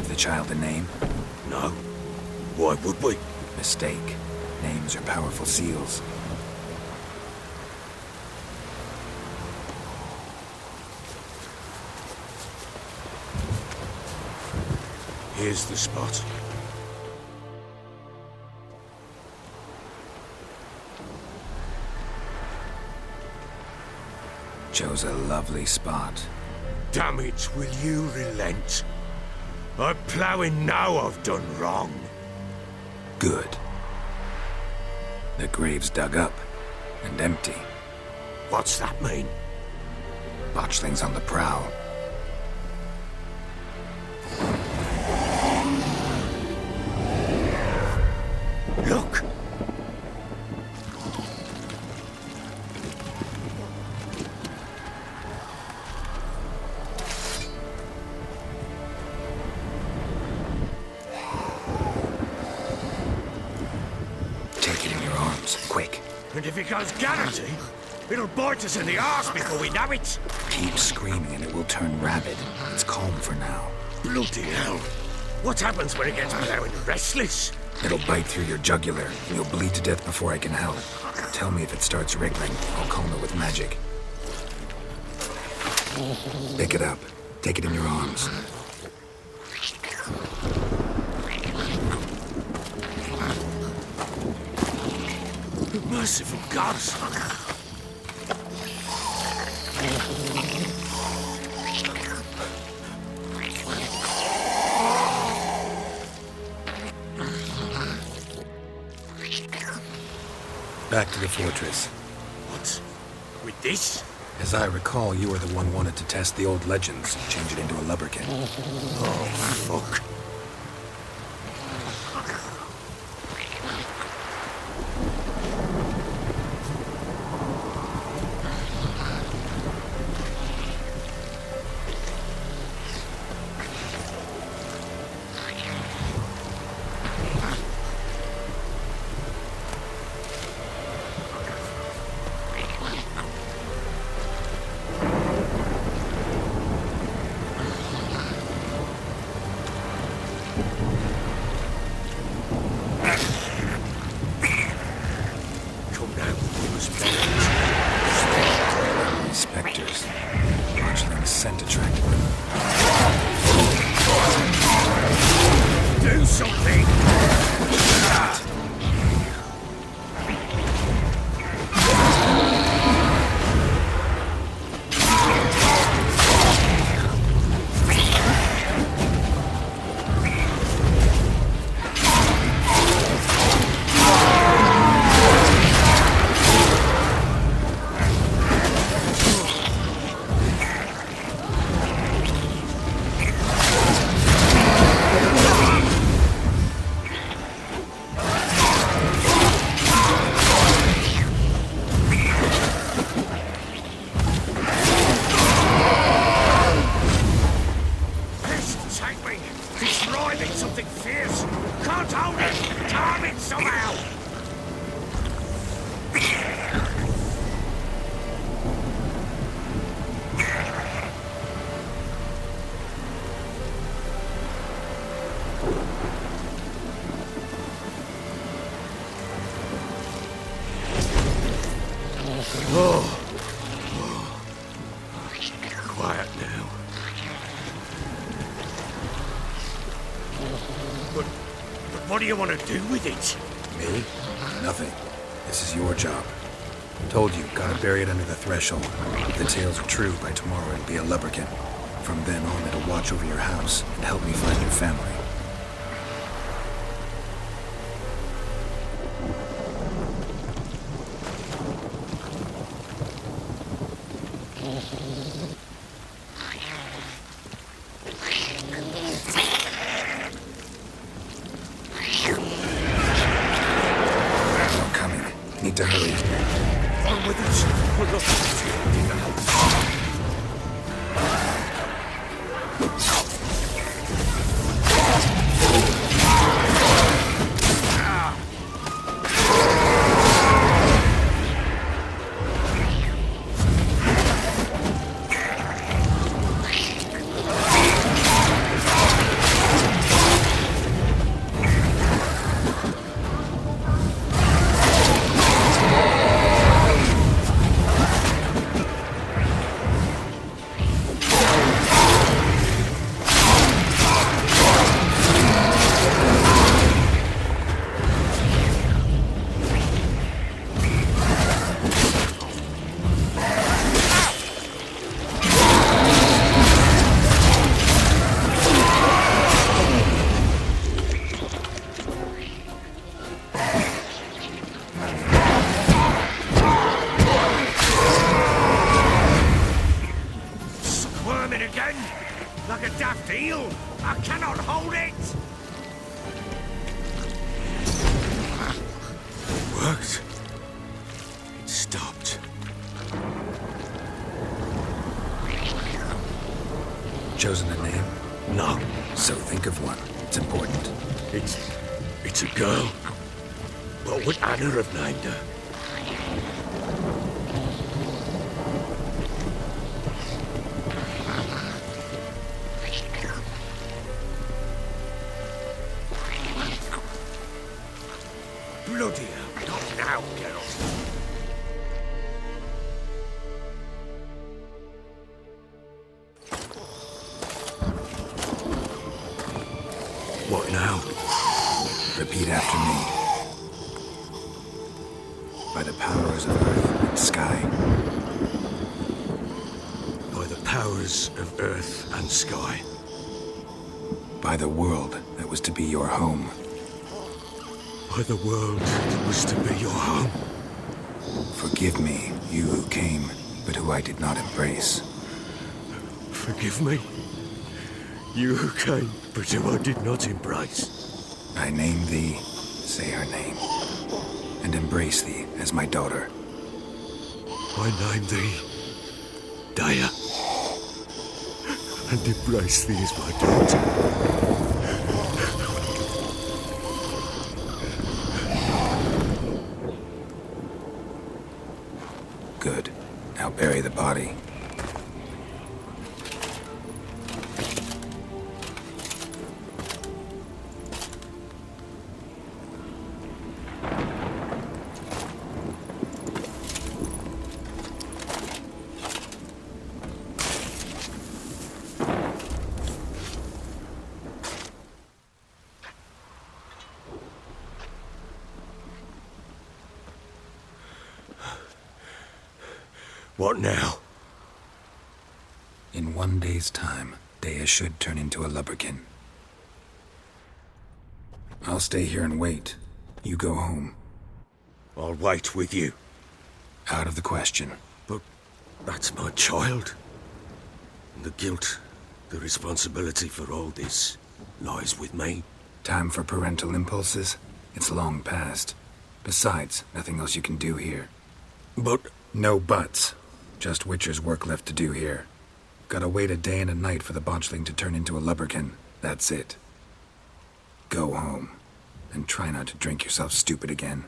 give the child a name? No. Why would we? Mistake. Names are powerful seals. Here's the spot. Chose a lovely spot. Damn it, will you relent? I'm ploughing now I've done wrong. Good. The grave's dug up and empty. What's that mean? Botchling's on the prowl. Look! Take it in your arms, quick. And if it goes Garrity, it'll bite us in the arse before we know it. Keep screaming and it will turn rabid. It's calm for now. Bloody hell. What happens when it gets blowing restless? It'll bite through your jugular, and you'll bleed to death before I can help. Tell me if it starts wriggling. I'll calm it with magic. Pick it up. Take it in your arms. Merciful gods! Back to the fortress. What? With this? As I recall, you were the one wanted to test the old legends, change it into a lubberkin. Oh, fuck. Spectres. Botchling's scent attracted them. Do something! Something fierce! Can't hold it! Calm it somehow! Oh. Quiet now. But what do you want to do with it? Me? Nothing. This is your job. Told you, gotta bury it under the threshold. If the tales are true, by tomorrow it'll be a lubberkin. From then on, it'll watch over your house and help me find your family. Need to hurry. On with us. We're not in the house. stopped. Chosen a name? No, So think of one. It's important. it's a girl. What would Anna have named her? Bloody hell, not now, Geralt. What now? Repeat after me. By the powers of earth and sky. By the powers of earth and sky. By the world that was to be your home. By the world that was to be your home. Forgive me, you who came, but who I did not embrace. Forgive me. You who came, but who I did not embrace. I name thee, say her name, and embrace thee as my daughter. I name thee Daya, and embrace thee as my daughter. Good. Now bury the body. What now? In 1 day's time, Dea should turn into a lubberkin. I'll stay here and wait. You go home. I'll wait with you. Out of the question. But that's my child. The guilt, the responsibility for all this lies with me. Time for parental impulses? It's long past. Besides, nothing else you can do here. But No buts. Just Witcher's work left to do here. Gotta wait a day and a night for the botchling to turn into a lubberkin. That's it. Go home. And try not to drink yourself stupid again.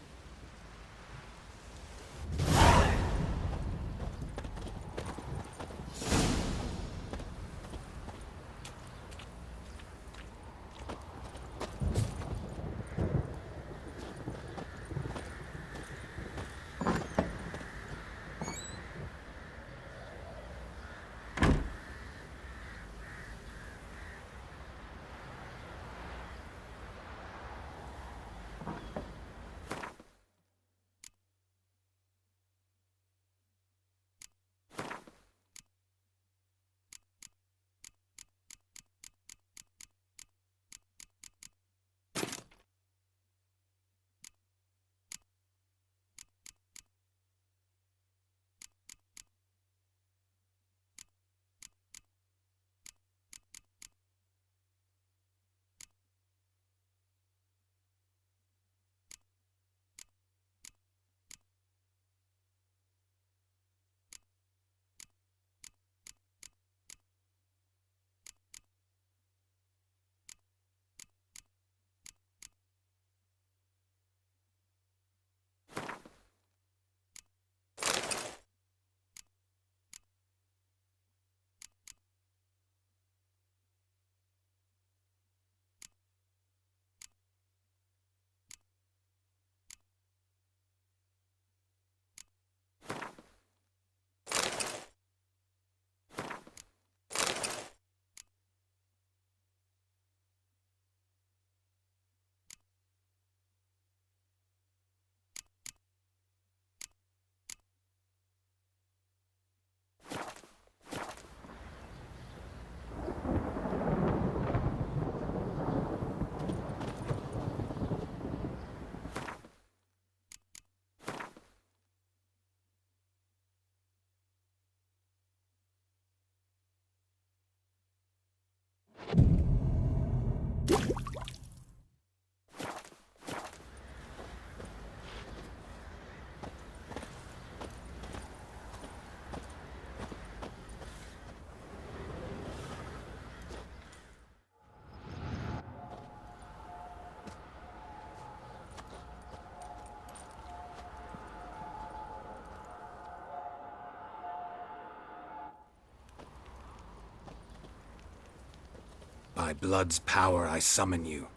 By blood's power I summon you.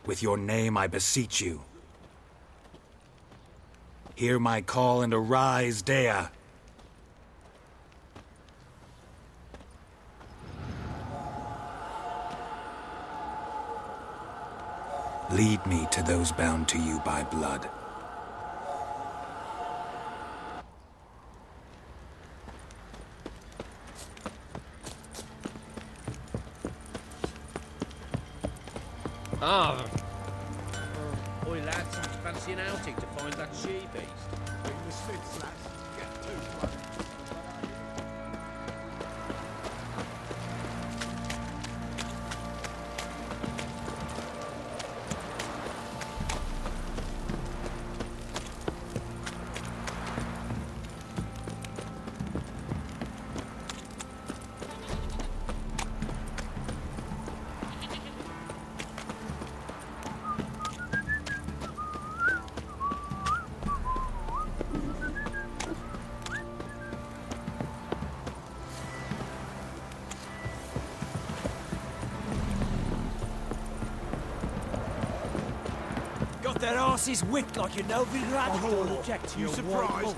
With your name I beseech you. Hear my call and arise, Dea. Lead me to those bound to you by blood. Ah. Oi lads, fancy an outing to find that she-beast? Bring the sticks, lads. Get to one. Got their asses whipped like you know felirattal. Object to You your surprised? white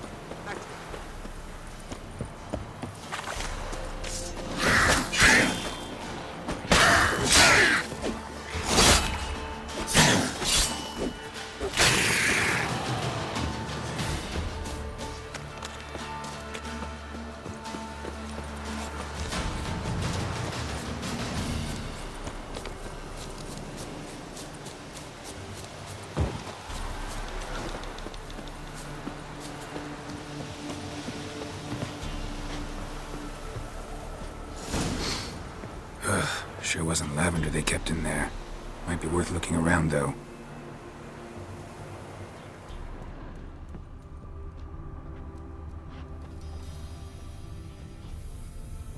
Sure wasn't lavender they kept in there. Might be worth looking around, though.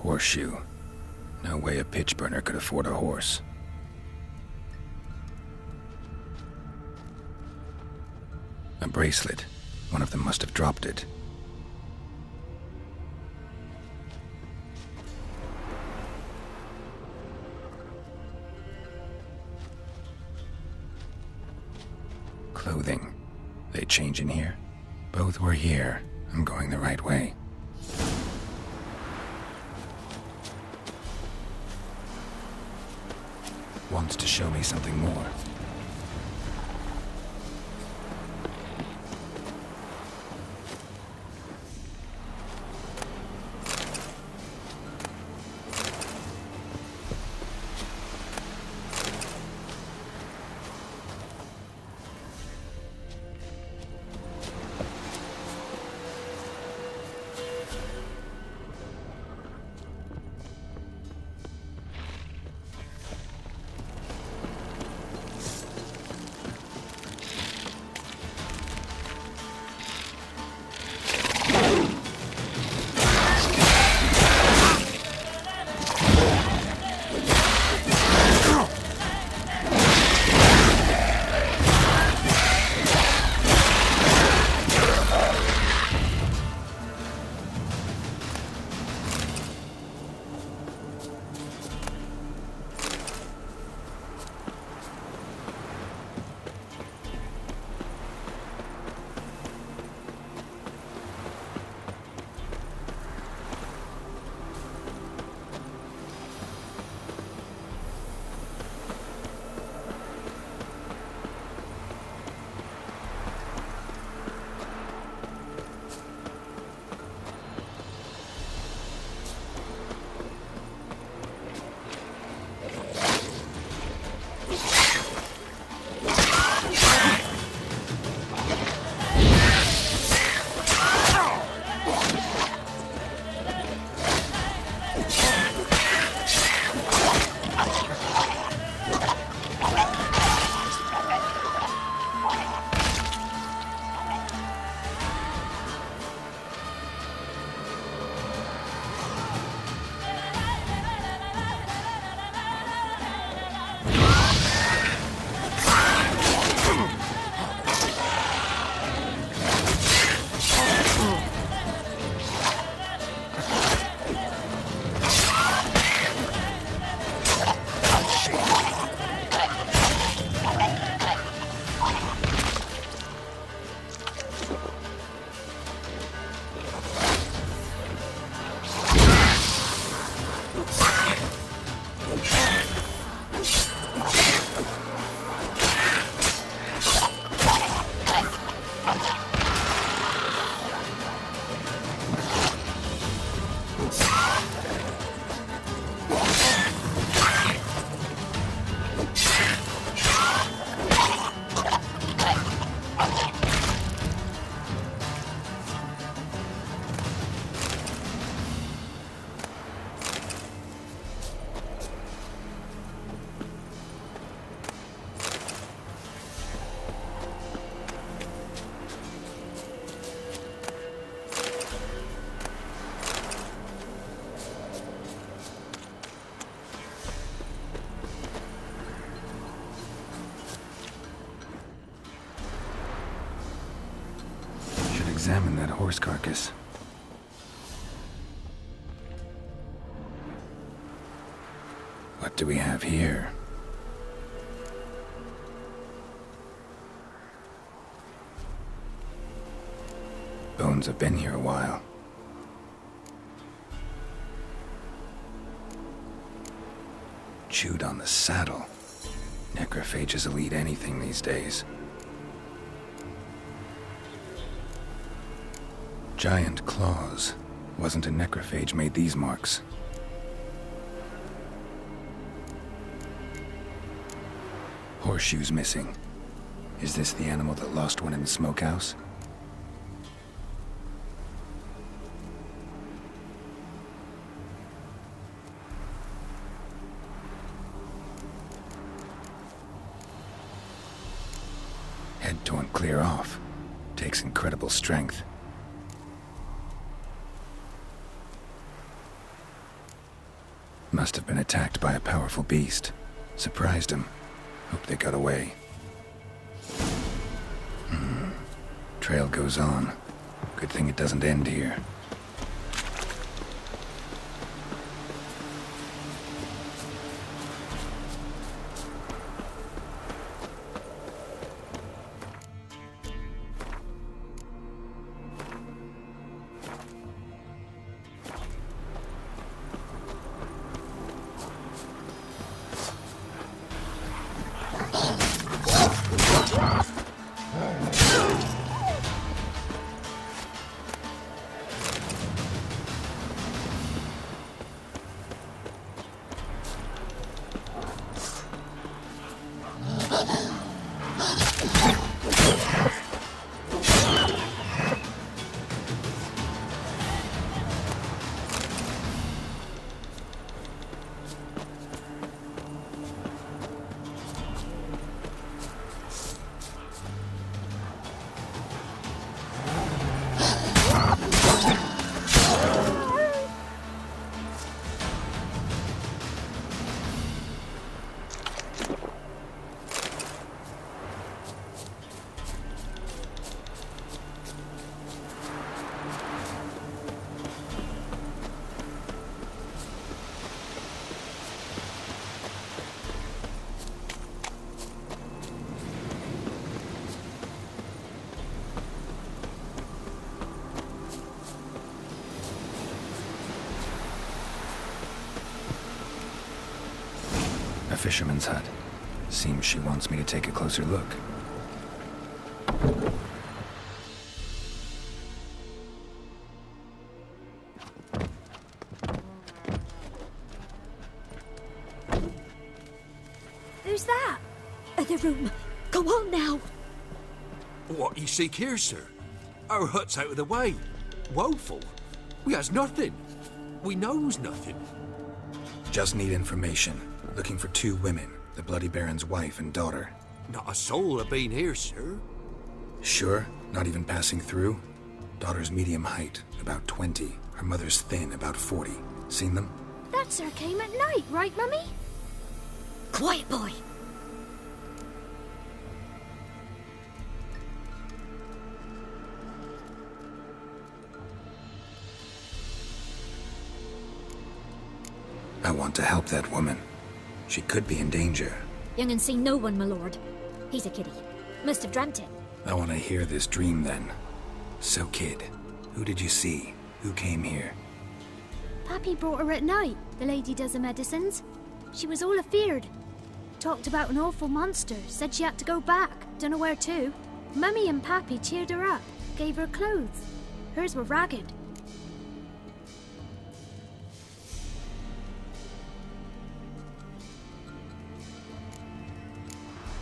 Horseshoe. No way a pitch burner could afford a horse. A bracelet. One of them must have dropped it. Clothing. They change in here? Both were here. I'm going the right way. Wants to show me something more. horse carcass. What do we have here? Bones have been here a while. Chewed on the saddle. Necrophages will eat anything these days. Giant claws. Wasn't a necrophage made these marks. Horseshoes missing. Is this the animal that lost one in the smokehouse? Head torn clear off. Takes incredible strength. Must have been attacked by a powerful beast. Surprised him. Hope they got away. Trail goes on. Good thing it doesn't end here. A fisherman's hut. Seems she wants me to take a closer look. Who's that? The room. Go on now. What you seek here, sir? Our hut's out of the way. Woeful. We has nothing. We knows nothing. Just need information. Looking for 2 women, the Bloody Baron's wife and daughter. Not a soul have been here, sir. Sure? Not even passing through? Daughter's medium height, about 20. Her mother's thin, about 40. Seen them? That sir came at night, right, Mummy? Quiet, boy. I want to help that woman. She could be in danger. Young and seen no one, my lord. He's a kiddie. Must have dreamt it. I want to hear this dream then. So, kid, who did you see? Who came here? Pappy brought her at night. The lady does the medicines. She was all afeared. Talked about an awful monster. Said she had to go back. Don't know where to. Mummy and Pappy cheered her up. Gave her clothes. Hers were ragged.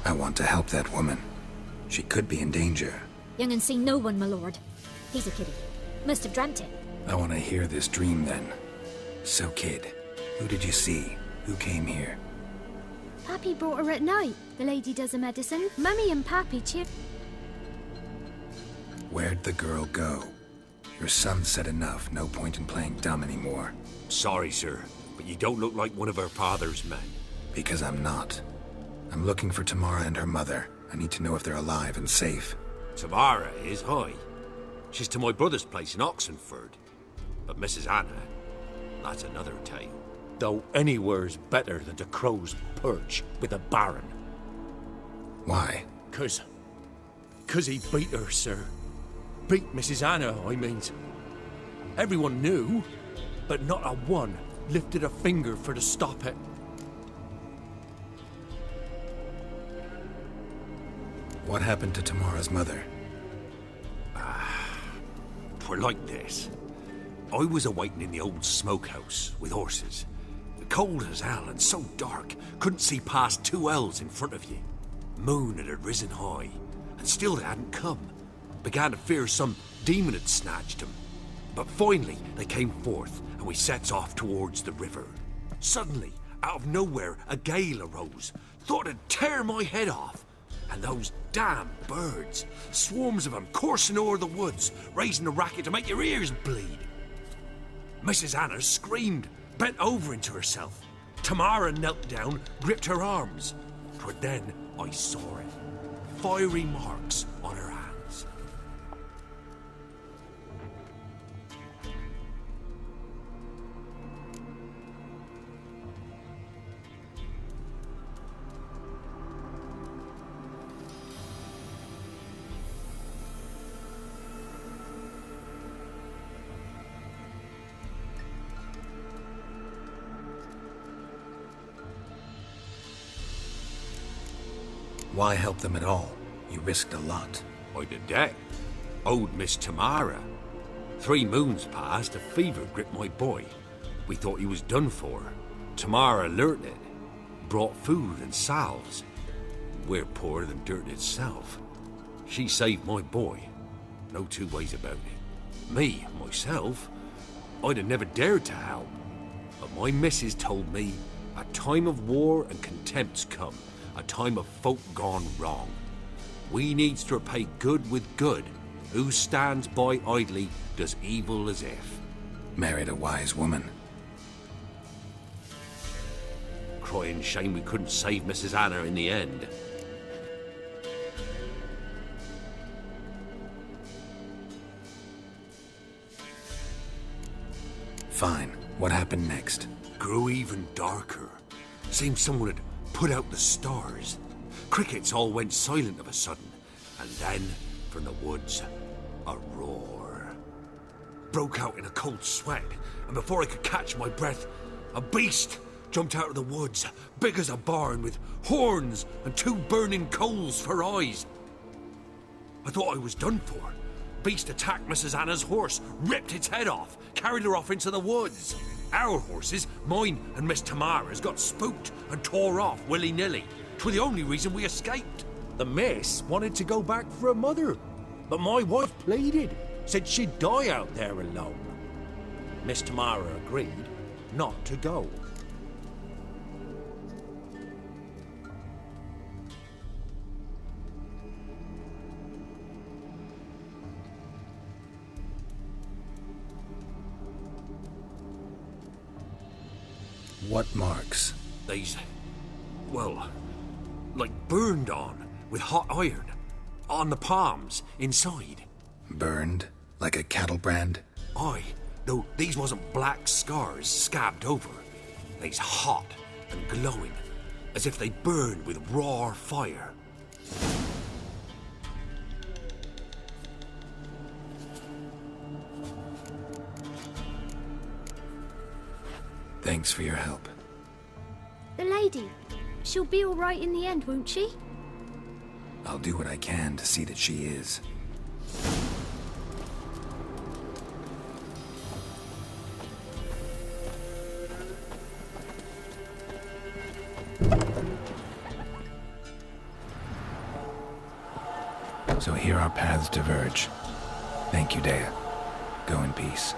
I want to help that woman. She could be in danger. Young and seen no one, my lord. He's a kiddie. Must have dreamt it. I want to hear this dream then. So, kid, who did you see? Who came here? Pappy brought her at night. The lady does the medicine. Mummy and Pappy cheered... Where'd the girl go? Your son said enough. No point in playing dumb anymore. Sorry, sir, but you don't look like one of our father's men. Because I'm not. I'm looking for Tamara and her mother. I need to know if they're alive and safe. Tamara is high. She's to my brother's place in Oxenford. But Mrs. Anna, that's another tale. Though anywhere's better than to Crow's Perch with a baron. Why? 'Cause he beat her, sir. Beat Mrs. Anna, I means. Everyone knew, but not a one lifted a finger for to stop it. What happened to Tamara's mother? Twere like this. I was awaiting in the old smokehouse with horses. Cold as hell and so dark, couldn't see past 2 ells in front of you. Moon had risen high, and still they hadn't come. Began to fear some demon had snatched them. But finally they came forth, and we sets off towards the river. Suddenly, out of nowhere, a gale arose. Thought it'd tear my head off. And those damn birds, swarms of them coursing o'er the woods, raising a racket to make your ears bleed. Mrs. Anna screamed, bent over into herself. Tamara knelt down, gripped her arms. 'Twere then I saw it. Fiery marks on her hands. Why help them at all? You risked a lot. I did that. Owed Miss Tamara. 3 moons passed, a fever gripped my boy. We thought he was done for. Tamara learnt it. Brought food and salves. We're poorer than dirt itself. She saved my boy. No 2 ways about it. Me, myself, I'd have never dared to help. But my missus told me a time of war and contempt's come. A time of folk gone wrong. We needs to repay good with good. Who stands by idly does evil as if. Married a wise woman. Crying shame we couldn't save Mrs. Anna in the end. Fine. What happened next? Grew even darker. Seemed someone had put out the stars. Crickets all went silent of a sudden, and then, from the woods, a roar. Broke out in a cold sweat, and before I could catch my breath, a beast jumped out of the woods, big as a barn, with horns and 2 burning coals for eyes. I thought I was done for. Beast attacked Mrs. Anna's horse, ripped its head off, carried her off into the woods. Our horses, mine and Miss Tamara's, got spooked and tore off willy-nilly. 'Twere the only reason we escaped. The miss wanted to go back for her mother, but my wife pleaded, said she'd die out there alone. Miss Tamara agreed not to go. What marks? They's, well, like burned on with hot iron. On the palms, inside. Burned? Like a cattle brand? Aye, though these wasn't black scars scabbed over. They's hot and glowing, as if they burned with raw fire. Thanks for your help. The lady. She'll be all right in the end, won't she? I'll do what I can to see that she is. So here our paths diverge. Thank you, Dea. Go in peace.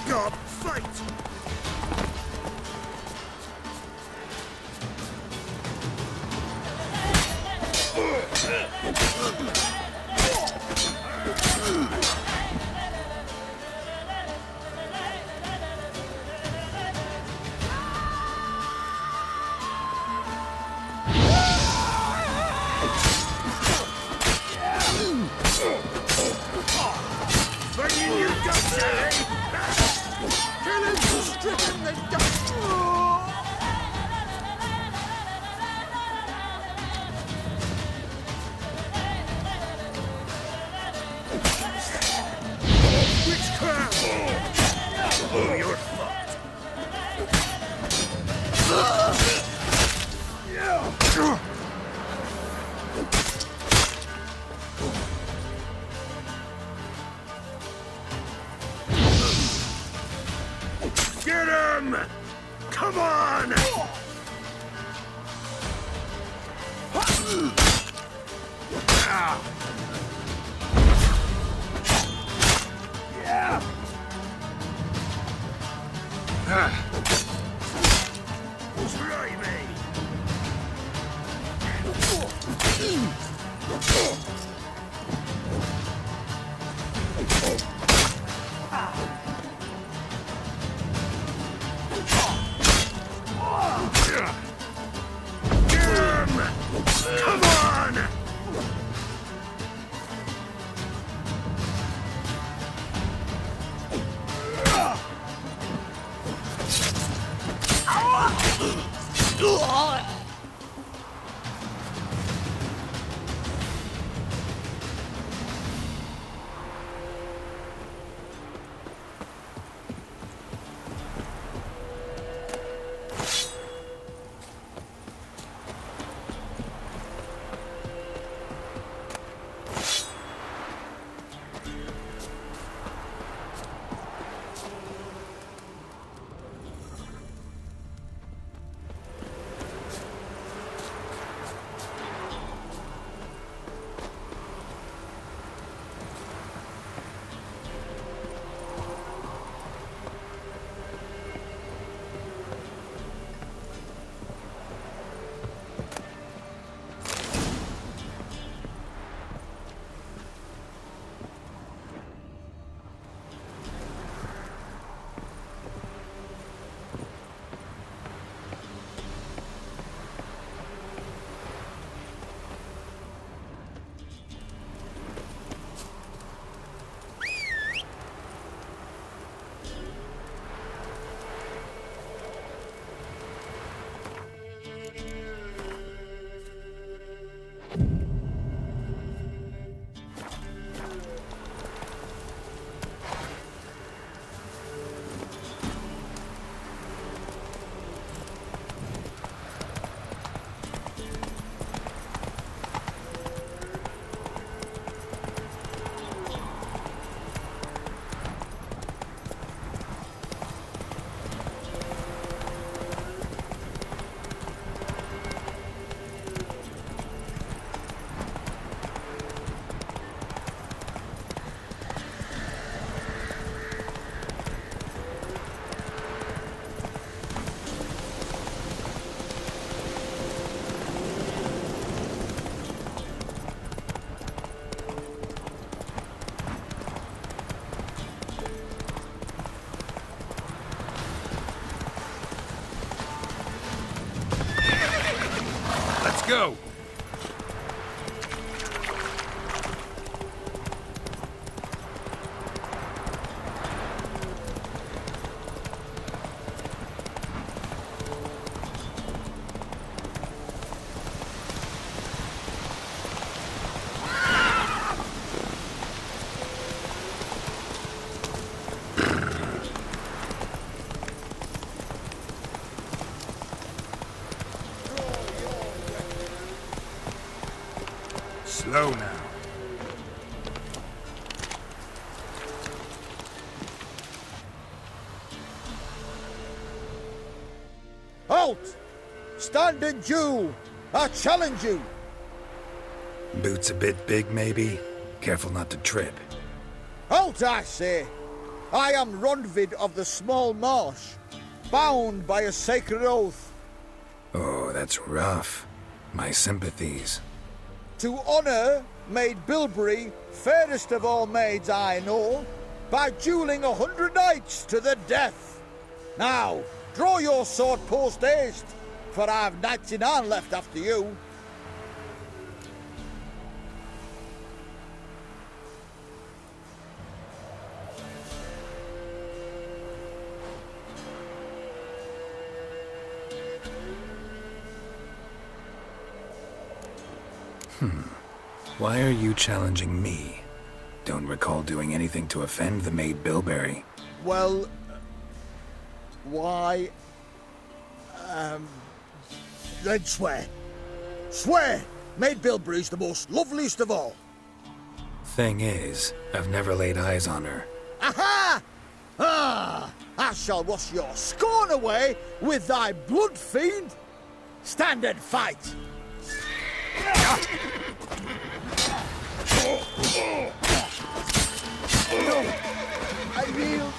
God, fight! Bringing you guts, eh? Kill him, strip him, then Witchcraft! Oh, you're fucked. Get him! Come on! Yeah! Try me! Get him! Come on! Go! Slow now. Halt! Stand and Jew! I challenge you! Boots a bit big, maybe? Careful not to trip. Halt, I say! I am Ronvid of the Small Marsh, bound by a sacred oath. Oh, that's rough. My sympathies. To honour Maid Bilberry, fairest of all maids I know, by duelling 100 knights to the death. Now, draw your sword post haste, for I've 99 left after you. Why are you challenging me? Don't recall doing anything to offend the Maid Bilberry. Well, why... then swear. Swear! Maid Bilberry's the most loveliest of all. Thing is, I've never laid eyes on her. Aha! Ah! I shall wash your scorn away with thy blood, fiend! Stand and fight! No! I yield!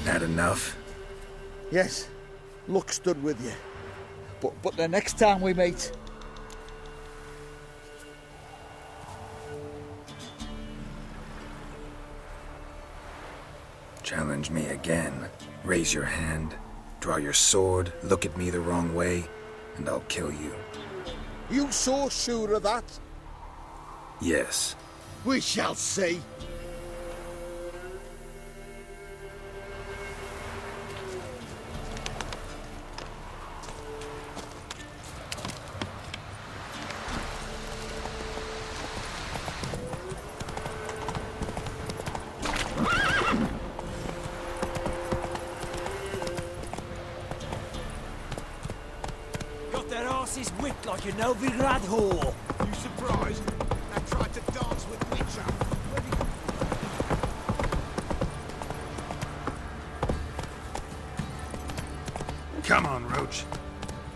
That enough? Yes, luck stood with you. But the next time we meet... Challenge me again. Raise your hand, draw your sword, look at me the wrong way, and I'll kill you. You so sure of that? Yes. We shall see. Got their asses whipped like a Novigrad whore. You surprised? I tried to dance with Witcher. Come on, Roach.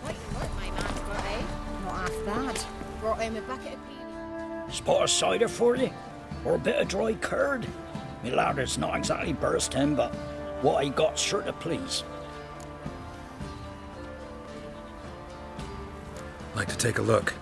Quite alert, my man, got, eh? Not half bad. Brought home a bucket of peas. Spot of cider for you? Or a bit of dry curd? Me lad, it's not exactly bursting, but what I got's sure to please. Like to take a look.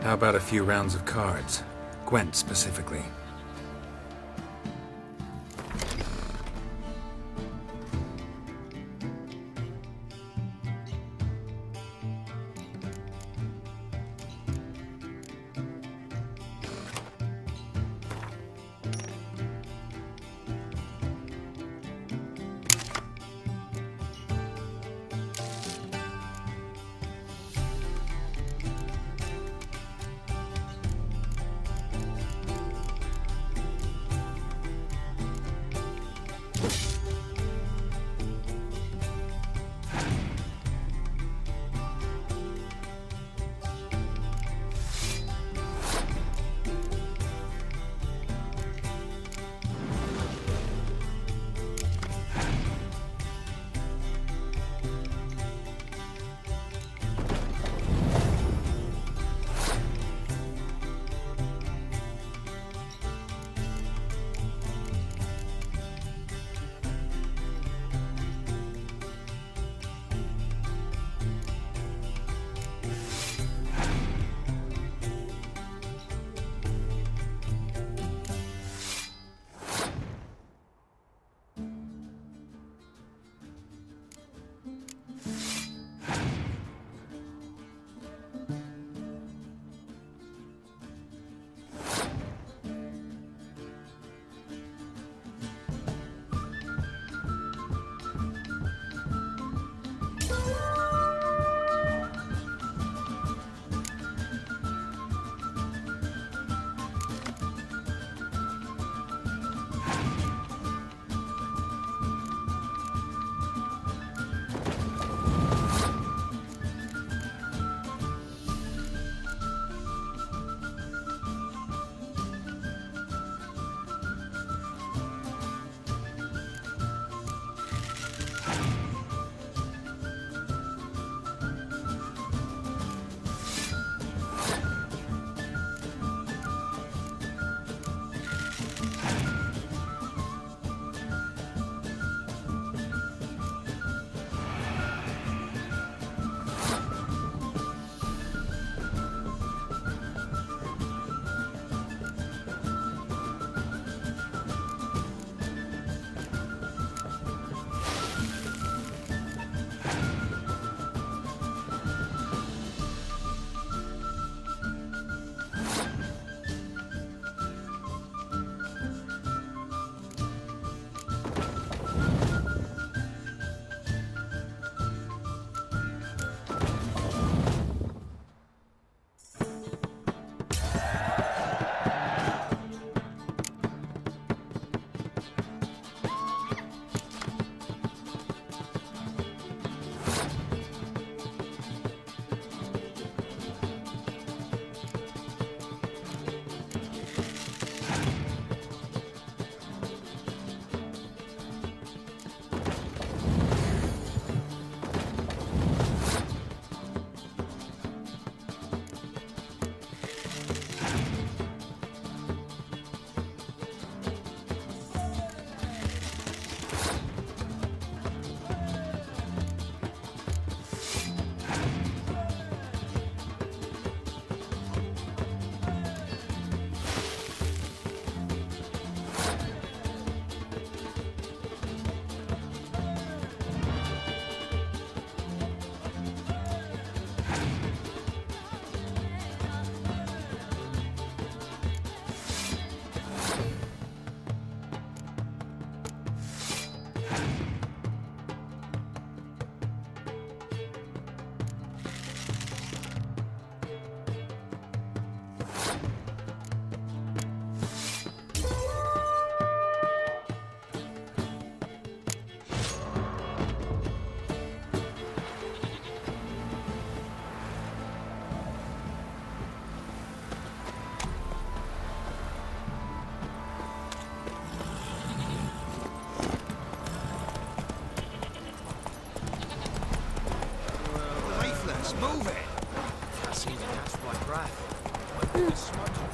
How about a few rounds of cards? Gwent specifically. seem to catch my breath. I could be smudging.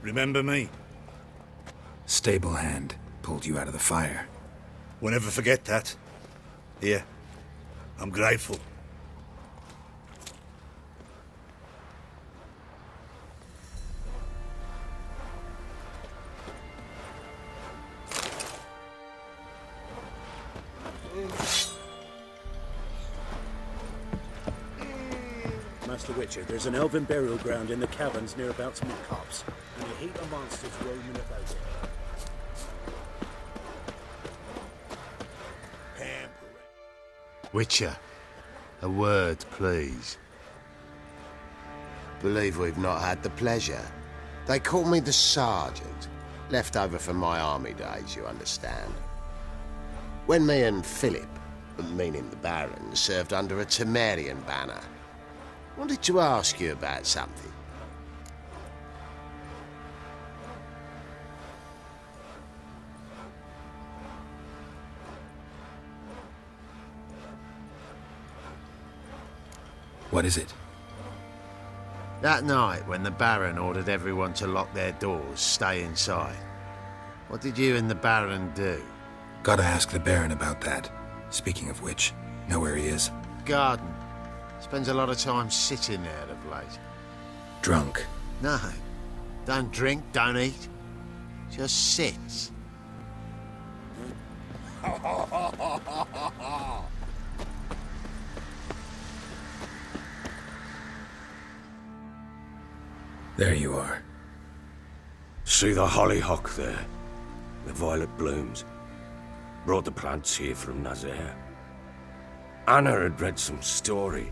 Remember me? Stable hand pulled you out of the fire. We'll never forget that. Here, I'm grateful. Master Witcher, there's an elven burial ground in the caverns near about some copse, and a heap of monsters roaming about it. Witcher, a word, please. Believe we've not had the pleasure. They call me the Sergeant. Left over from my army days, you understand. When me and Philip, meaning the Baron, served under a Temerian banner, wanted to ask you about something. What is it? That night, when the Baron ordered everyone to lock their doors, stay inside, what did you and the Baron do? Gotta ask the Baron about that. Speaking of which, know where he is? Garden. Spends a lot of time sitting there of late. Drunk? No. Don't drink, don't eat. Just sits. There you are. See the hollyhock there? The violet blooms. Brought the plants here from Nazaire. Anna had read some story.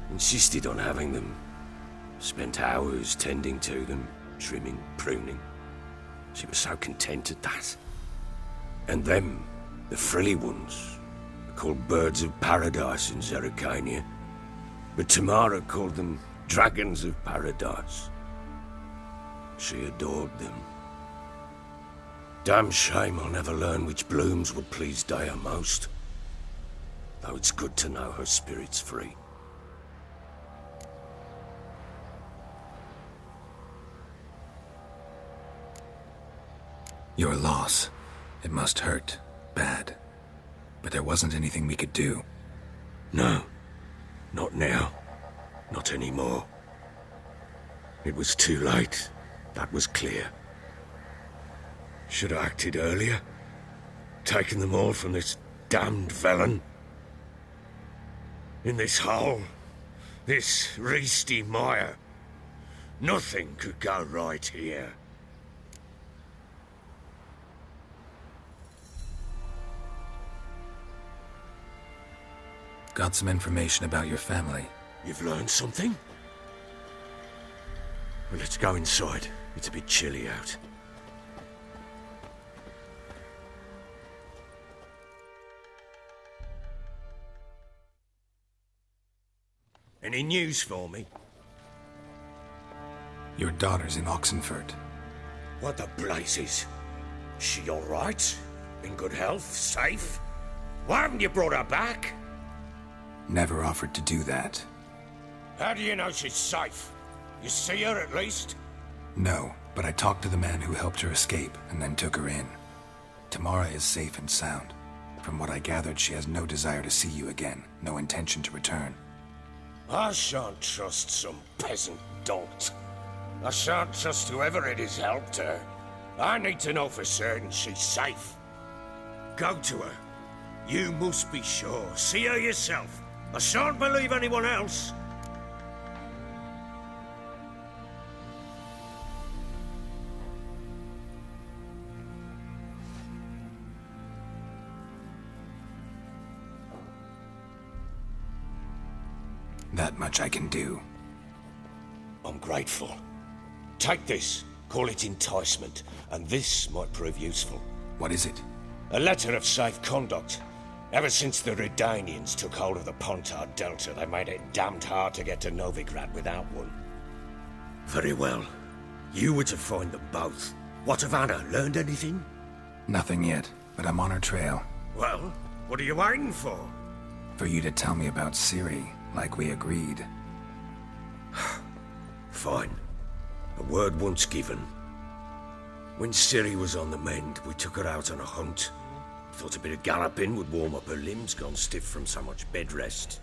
Insisted on having them. Spent hours tending to them, trimming, pruning. She was so content at that. And them, the frilly ones, are called birds of paradise in Zerrikania. But Tamara called them dragons of paradise. She adored them. Damn shame I'll never learn which blooms would please Dea most. Though it's good to know her spirit's free. Your loss. It must hurt. Bad. But there wasn't anything we could do. No. Not now. Not anymore. It was too late. That was clear. Should have acted earlier. Taken them all from this damned felon. In this hole. This reesty mire. Nothing could go right here. Got some information about your family. You've learned something? Well, let's go inside. It's a bit chilly out. Any news for me? Your daughter's in Oxenfurt. What the blazes? She all right? In good health? Safe? Why haven't you brought her back? Never offered to do that. How do you know she's safe? You see her at least? No, but I talked to the man who helped her escape and then took her in. Tamara is safe and sound. From what I gathered, she has no desire to see you again, no intention to return. I shan't trust some peasant dolt. I shan't trust whoever it is helped her. I need to know for certain she's safe. Go to her. You must be sure. See her yourself. I shan't believe anyone else. That much I can do. I'm grateful. Take this. Call it enticement. And this might prove useful. What is it? A letter of safe conduct. Ever since the Redanians took hold of the Pontard Delta, they made it damned hard to get to Novigrad without one. Very well. You were to find them both. What of Anna? Learned anything? Nothing yet, but I'm on her trail. Well, what are you waiting for? For you to tell me about Ciri, like we agreed. Fine. A word once given. When Ciri was on the mend, we took her out on a hunt. Thought a bit of galloping would warm up her limbs, gone stiff from so much bed rest.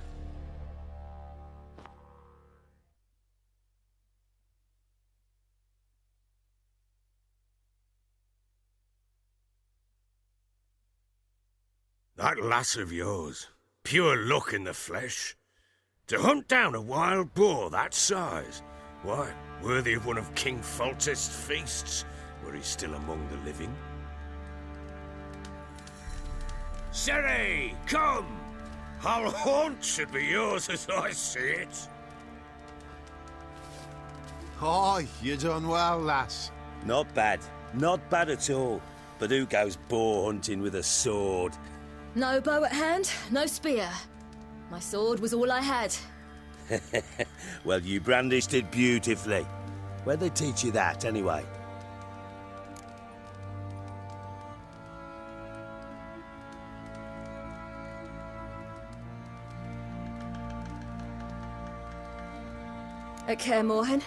That lass of yours, pure luck in the flesh. To hunt down a wild boar that size, why, worthy of one of King Foltest's feasts, were he still among the living. Ciri, come! Hull Haunt should be yours as I see it. Aye, you done well, lass. Not bad. Not bad at all. But who goes boar hunting with a sword? No bow at hand, no spear. My sword was all I had. Well, you brandished it beautifully. Where'd they teach you that, anyway? At Kaer Morhen.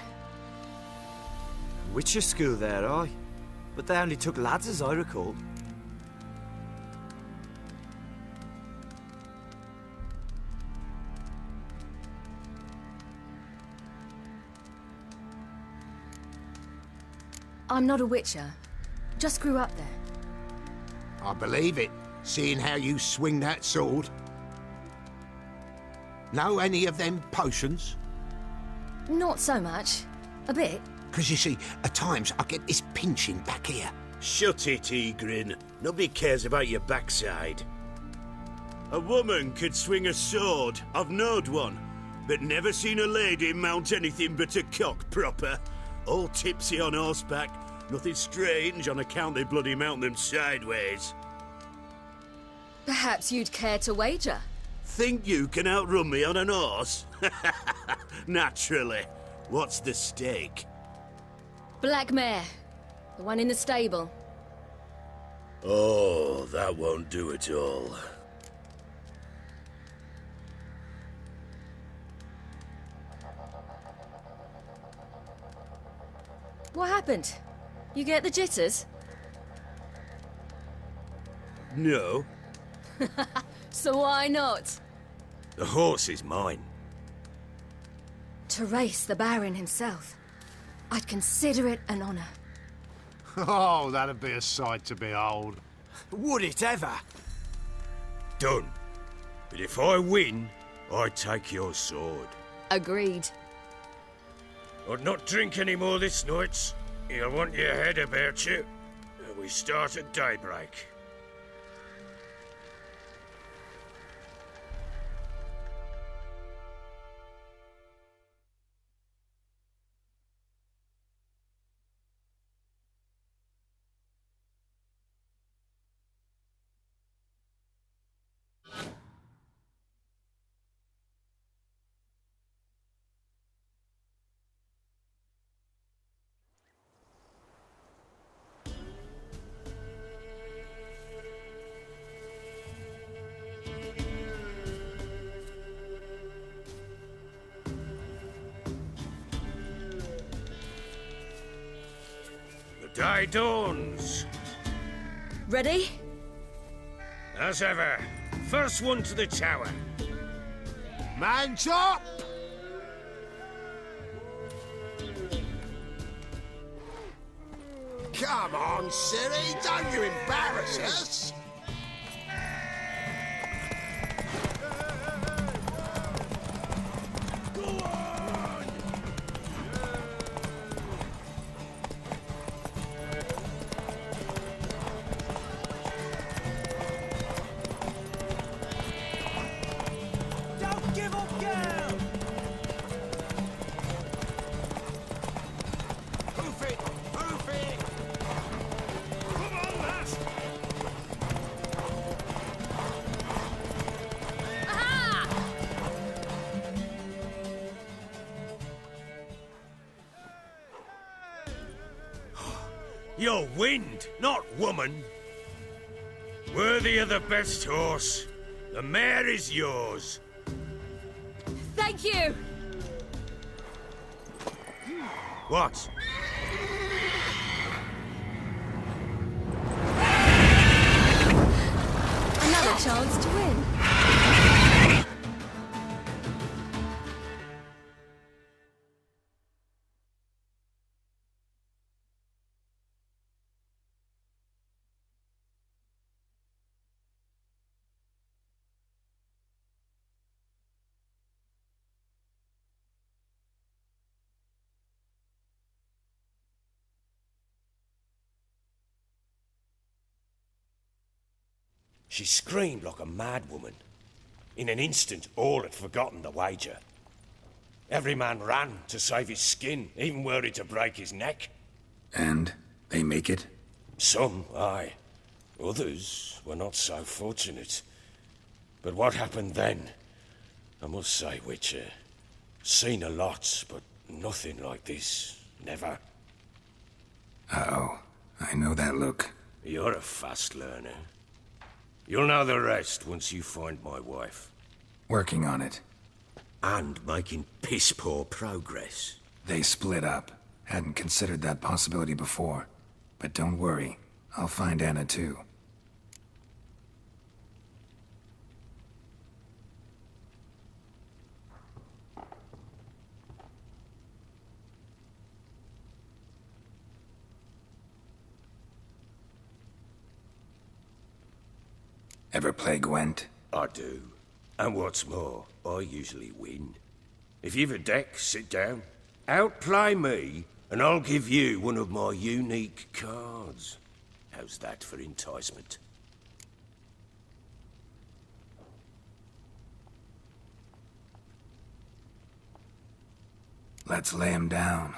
Witcher school there, aye. But they only took lads, as I recall. I'm not a witcher. Just grew up there. I believe it, seeing how you swing that sword. Know any of them potions? Not so much. A bit. Because you see, at times I get this pinching back here. Shut it, Egrin. Nobody cares about your backside. A woman could swing a sword. I've knowed one. But never seen a lady mount anything but a cock proper. All tipsy on horseback. Nothing strange on account they bloody mount them sideways. Perhaps you'd care to wager? Think you can outrun me on an horse? Naturally. What's the stake? Black mare. The one in the stable. Oh, that won't do at all. What happened? You get the jitters? No. So why not? The horse is mine. To race the Baron himself. I'd consider it an honor. Oh, that'd be a sight to behold. Would it ever? Done. But if I win, I take your sword. Agreed. I'd not drink any more this night. You'll want your head about you. We start at daybreak. Day dawns. Ready? As ever. First one to the tower. Man chop! Come on, Ciri, don't you embarrass us! You're wind, not woman. Worthy of the best horse. The mare is yours. Thank you! What? Another chance to win. She screamed like a madwoman. In an instant, all had forgotten the wager. Every man ran to save his skin, even were it to break his neck. And they make it? Some, aye. Others were not so fortunate. But what happened then? I must say, Witcher, seen a lot, but nothing like this. Never. Uh-oh. I know that look. You're a fast learner. You'll know the rest once you find my wife. Working on it. And making piss-poor progress. They split up. Hadn't considered that possibility before. But don't worry. I'll find Anna too. Ever play Gwent? I do. And what's more, I usually win. If you've a deck, sit down. Outplay me, and I'll give you one of my unique cards. How's that for enticement? Let's lay him down.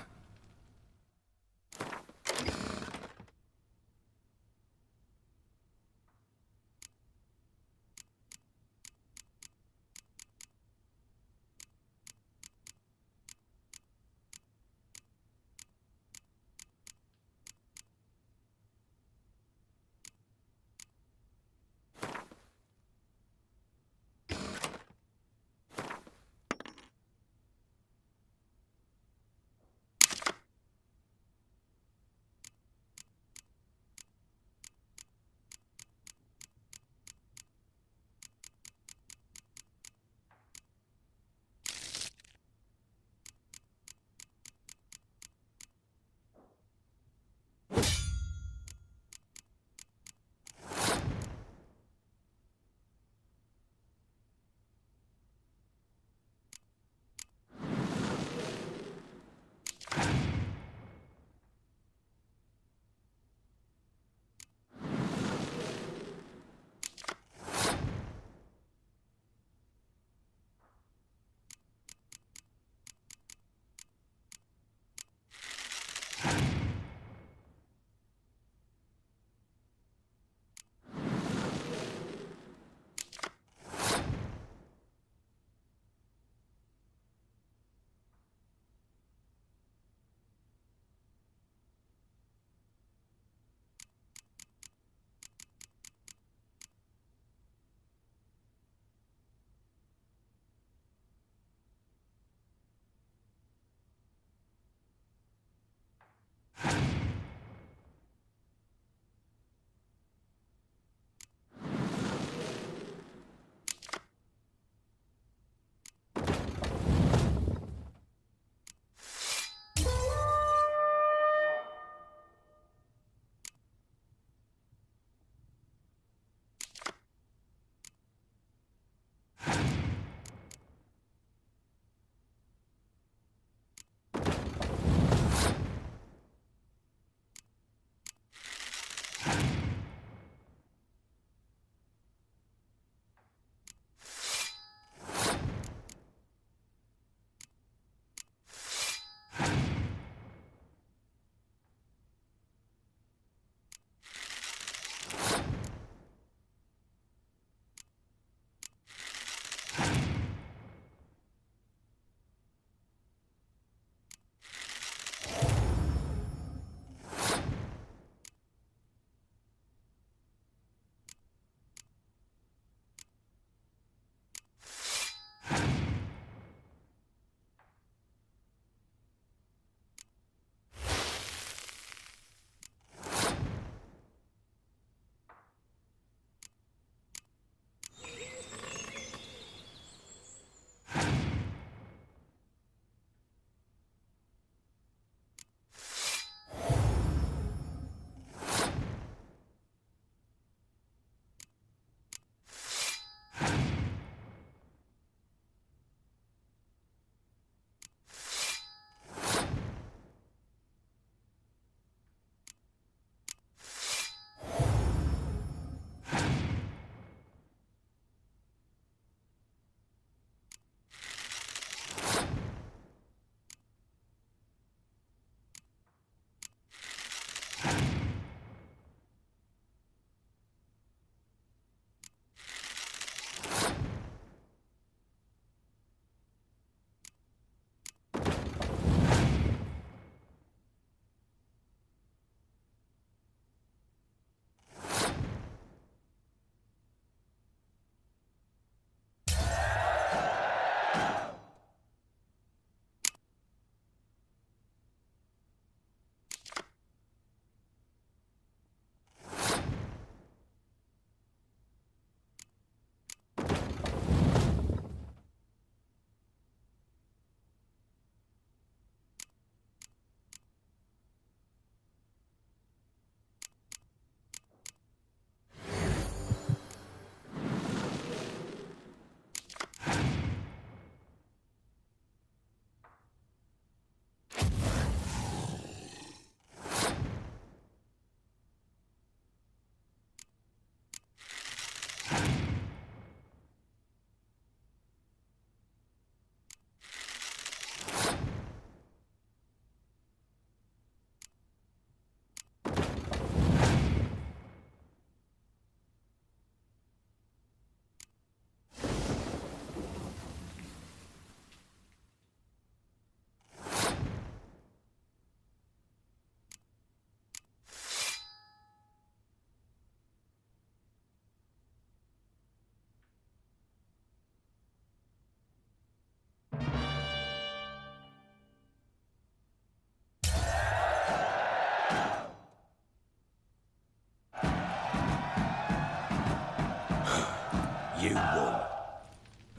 You won.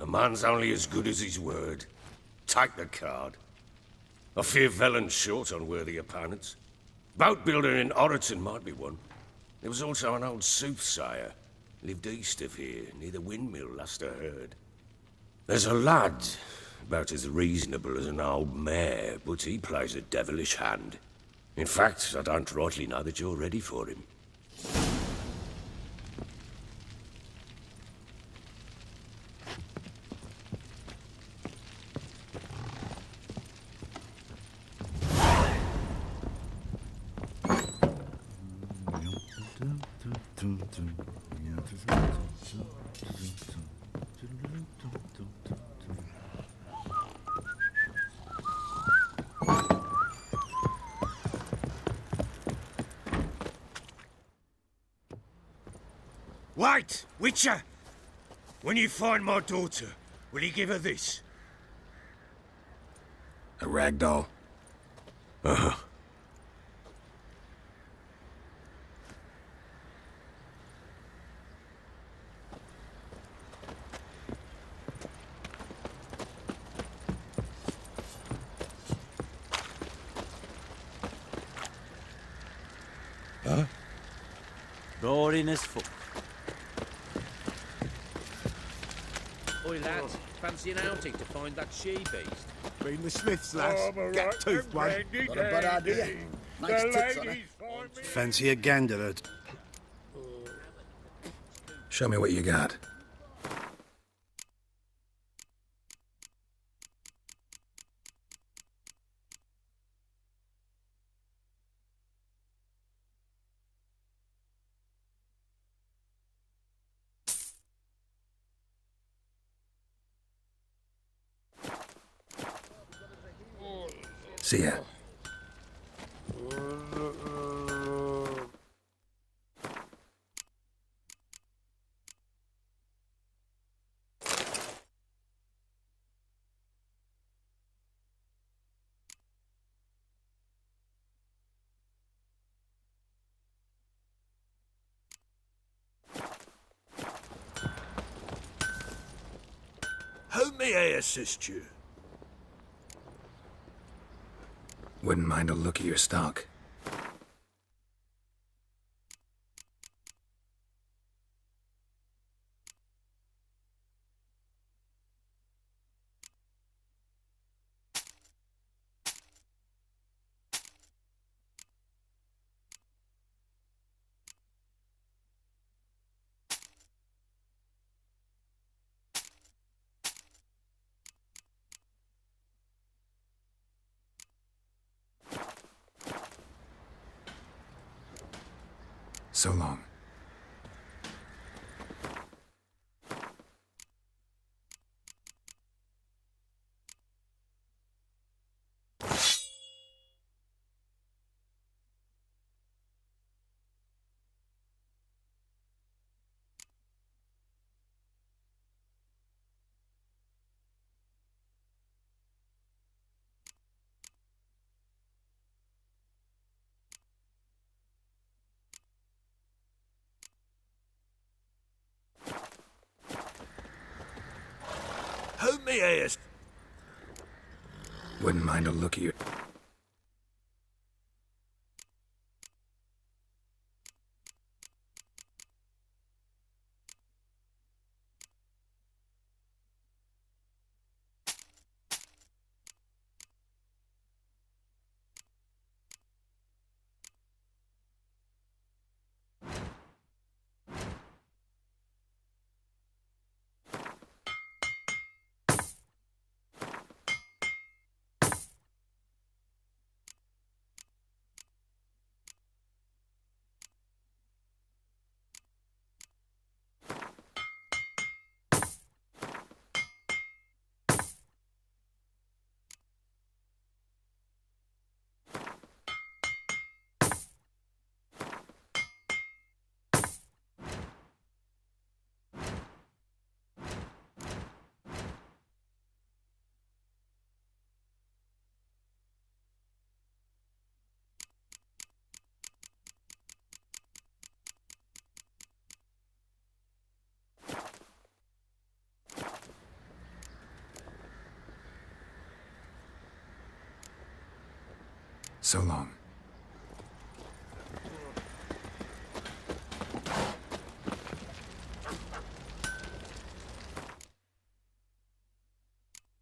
A man's only as good as his word. Take the card. I fear Velen's short on worthy opponents. Boat builder in Oroton might be one. There was also an old soothsayer. Lived east of here, near the windmill, last I heard. There's a lad, about as reasonable as an old mare, but he plays a devilish hand. In fact, I don't rightly know that you're ready for him. Wait, Witcher! When you find my daughter, will you give her this? A rag doll? Uh-huh. Huh? Boring as fuck. Oi, lads, fancy an outing to find that she-beast? Been the Smiths, lads. Oh, I'm all Get right, toothed one. then, Not a bad idea. Nice tits on it. Fancy a gander at... Show me what you got. See ya. How may I assist you? Wouldn't mind a look at your stock. So long. How may I assist? Wouldn't mind a look at your... So long.